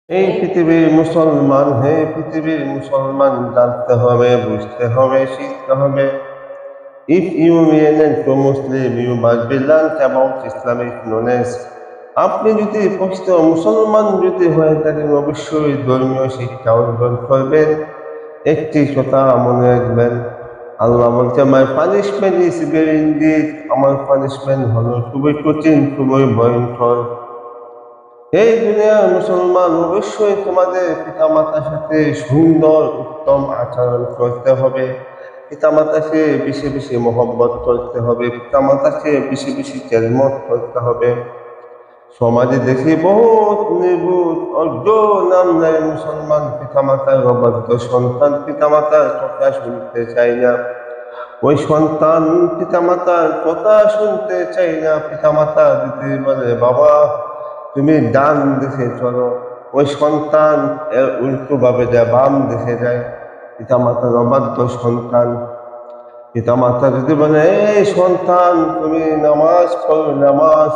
এই পৃথিবীর মুসলমান, হে পৃথিবীর মুসলমান, জানতে হবে, বুঝতে হবে, শিখতে হবে। If you remain to Muslim, you must be learned about Islamic knowledge. আপনি যদি প্রকৃত মুসলমান যদি হয়ে থাকেন, অবশ্যই ধর্মীয় শিক্ষা অর্জন করবেন। একটি কথা মনে রাখবেন, আল্লাহ বলছে, মাই পানিশমেন্ট ইজ ভেরি ইনডিড, আমার পানিশমেন্ট হলো খুবই কঠিন, খুবই ভয়ঙ্কর। এই দুনিয়ার মুসলমান, অবশ্যই তোমাদের পিতামাতার সাথে সুন্দর উত্তম আচরণ করতে হবে। পিতামাতাকে বেশি বেশি মহব্বত করতে হবে, পিতামাতাকে বেশি বেশি খেদমত করতে হবে। সমাজে দেখি বহুত নির্বুধ নামদারি মুসলমান পিতামাতার অবাধ্য সন্তান পিতামাতার কথা শুনতে চাই না। ওই সন্তান পিতামাতার কথা শুনতে চাই না। পিতামাতা যদি বলে, বাবা তুমি ডান দিকে চলো, ওই সন্তান উল্টো ভাবে যায়, বাম দিকে যায়। পিতামাতার অবাধ্য সন্তান। পিতামাতা যদি বলে, এই সন্তান তুমি নামাজ পড়ো, নামাজ,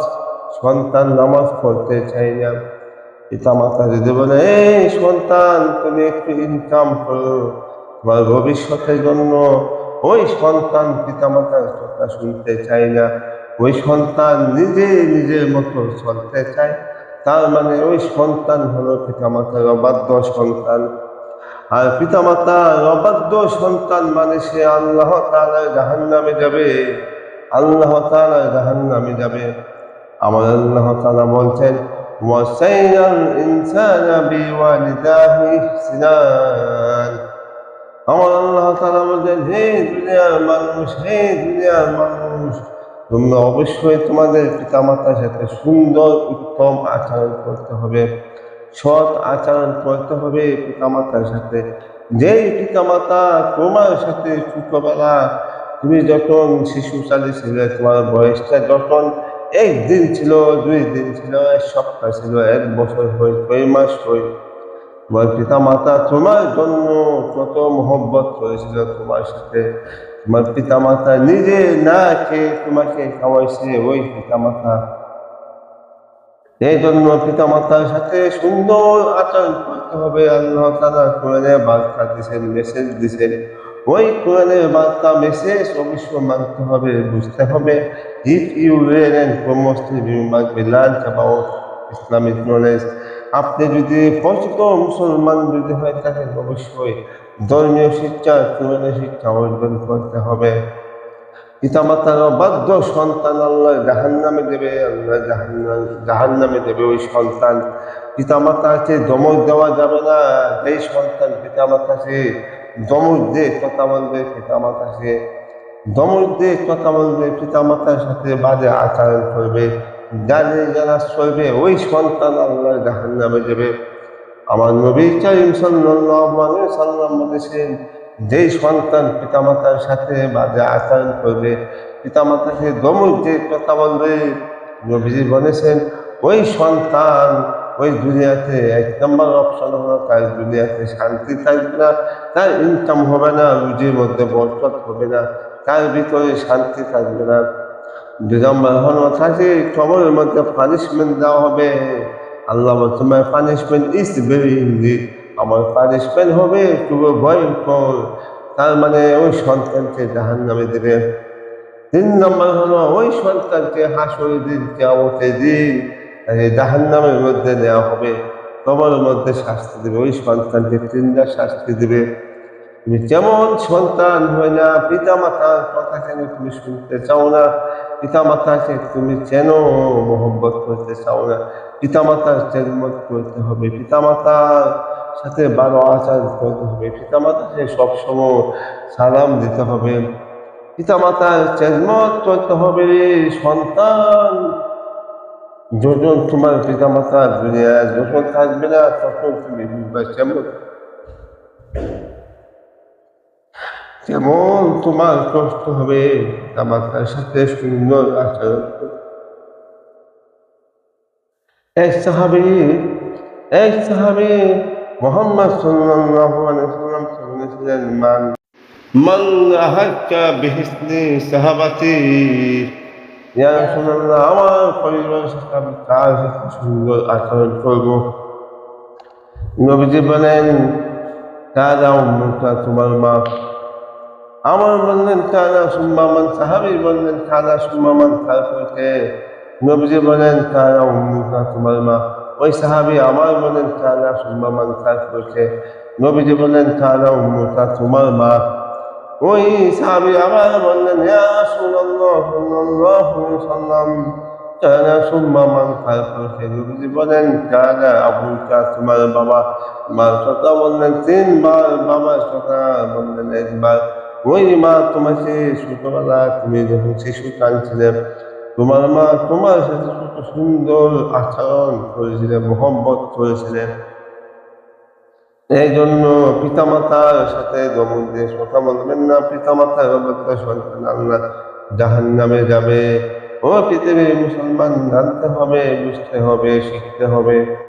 সন্তান নামাজ পড়তে চাই না। পিতামাতা যদি বলে, এই সন্তান তুমি একটু ইনকাম করো তোমার ভবিষ্যতের জন্য, ওই সন্তান পিতামাতার কথা শুনতে চায় না। ওই সন্তান নিজে নিজের মতো চলতে চায়। তার মানে ওই সন্তান হলো পিতামাতার অবাধ্য সন্তান। আর পিতামাতার অবাধ্য সন্তান মানে সে আল্লাহ তাআলার জাহান্নামে যাবে, আল্লাহ তাআলার জাহান্নামে যাবে। আমার আল্লাহ তাআলা বলছেন, ওয়াসাইনাল ইনসানা বিওয়ালিদাহি ইহসানান। আমার আল্লাহ তাআলা বলছেন, হে দুনিয়ার মানুষ, হে দুনিয়ার মানুষ, তোমরা অবশ্যই তোমাদের পিতামাতার সাথে সুন্দর উত্তম আচরণ করতে হবে, সৎ আচরণ করতে হবে পিতামাতার সাথে। যেই পিতামাতা তোমার সাথে ছোটবেলা তুমি যখন শিশু ছিলে, তোমার বয়সটা যখন একদিন ছিল, 2 দিন ছিল, 1 সপ্তাহ ছিল, 1 বছর হয়, 6 মাস হয়, তোমার পিতা মাতা তোমার জন্য কত মহব্বত করেছিল তোমার সাথে। তোমার পিতা মাতা নিজে না খেয়ে তোমাকে খাওয়াইছে ওই পিতা মাতা। এই জন্য পিতা মাতার সাথে সুন্দর আচরণ করতে হবে। আল্লাহ তাআলা কোরআনে বার্তা দিয়েছেন, মেসেজ দিয়েছেন। ওই কোরআনের বার্তা মেসেজ অবশ্যই মানতে হবে, বুঝতে হবে। If you real Muslim, you must be learn about Islamic knowledge. আপনি যদি প্রকৃত মুসলমান যদি হয়ে থাকেন, অবশ্যই ধর্মীয় শিক্ষা, কোরআনের শিক্ষা অর্জন করতে হবে। পিতামাতার অবাধ্য সন্তান আল্লাহ জাহান্নামে দেবে, আল্লাহ জাহান্নামে দেবে ওই সন্তান। পিতামাতাকে ধমক দেওয়া যাবে না। যেই সন্তান পিতামাতাকে ধমক দিয়ে কথা বলবে, পিতামাতাকে ধমক দিয়ে কথা বলবে, পিতামাতার সাথে বাজে আচরণ করবে, যারা চলবে, ওই সন্তান আল্লাহ জাহান্নামে দেবে। আমার নবী কারীম সাল্লাল্লাহু আলাইহি সাল্লাম বলেছেন, যেই সন্তান পিতামাতার সাথে বাজে আচরণ করবে, পিতামাতাকে ধমক দিয়ে কথা বলবে, নবীজি বলেছেন ওই সন্তান ওই দুনিয়াতে 1 নম্বর অপশন হলো, তার দুনিয়াতে শান্তি থাকবে না, তার ইনকাম হবে না, রুজির মধ্যে বরকত হবে না, তার ভিতরে শান্তি থাকবে না। 2 নম্বর হলো, তাকে কবরের মধ্যে পানিশমেন্ট দেওয়া হবে। আল্লাহ বলছে, মাই পানিশমেন্ট ইজ ভেরি ইজি, আমার পানিশমেন্ট হবে খুবই ভয়ঙ্কর। তার মানে ওই সন্তানকে জাহান্নামে দেবে। 3 নম্বর হলো, ওই সন্তানকে হাসরের দিন, কিয়ামতের দিন জাহান্নামের মধ্যে নেওয়া হবে, কবরের মধ্যে শাস্তি দেবে, ওই সন্তানকে 3টা শাস্তি দেবে। তুমি কেমন সন্তান হয় না, পিতা মাতার কথা কেন তুমি শুনতে চাও না, পিতা মাতাকে তুমি কেন মহব্বত করতে চাও না। পিতা মাতার খেদমত করতে হবে, পিতা মাতার সাথে ভালো আচরণ করতে হবে, পিতা মাতাকে সবসময় সালাম দিতে হবে, পিতা মাতার খেদমত করতে হবে। সন্তান যখন তোমার পিতা মাতা দুনিয়ায় যখন থাকবে না, তখন তুমি বুঝবে কেমন তোমার কষ্ট হবে। পিতামাতার সাথে সুন্দর আচরণ। এক সাহাবী মুহাম্মদ সাল্লাল্লাহু আলাইহি ওয়াসাল্লাম বলেছিলেন, মান আহাক্কা বিহিসনি সাহাবাতি, ইয়া রাসূলুল্লাহ, আমার পরিবারের সাথে আমি কার সাথে সুন্দর আচরণ করব। নবীজি বলেন কাদা উম্মুকা, তোমার মা। আমার বললেন কাদা সুম্মা মান, সাহাবী বললেন কাদা সুম্মা মান, তারপরে নবীজি বলেন কাদা উম্মুকা, তোমার মা। ওই সাহাবী আমার বলেন কাদা সুম্মা মান, তারপরে নবীজি বলেন কাদা উম্মুকা, তোমার মা। ওই সাহাবী আবার বললেন ইয়া রাসূলুল্লাহ সাল্লাল্লাহু আলাইহি ওয়াসাল্লাম কাদা সুম্মা মান, তারপরে নবীজি বলেন কাদা আবুকা, তোমার বাবা। মার কথা বললেন তিনবার, বাবার কথা বললেন একবার। ওই মা তোমাকে ছোটবেলা তুমি যখন শিশু কাঁদছিলে, তোমার মা তোমার সাথে কত সুন্দর আচরণ করেছিলেন, মোহব্বত করেছিলেন। এই জন্য পিতামাতার সাথে দমন দিয়ে কথা বলবেন না। পিতামাতার অবস্থা সন্তান আল্লাহ জাহান্নামে যাবে। ও পৃথিবীর মুসলমান, জানতে হবে, বুঝতে হবে, শিখতে হবে।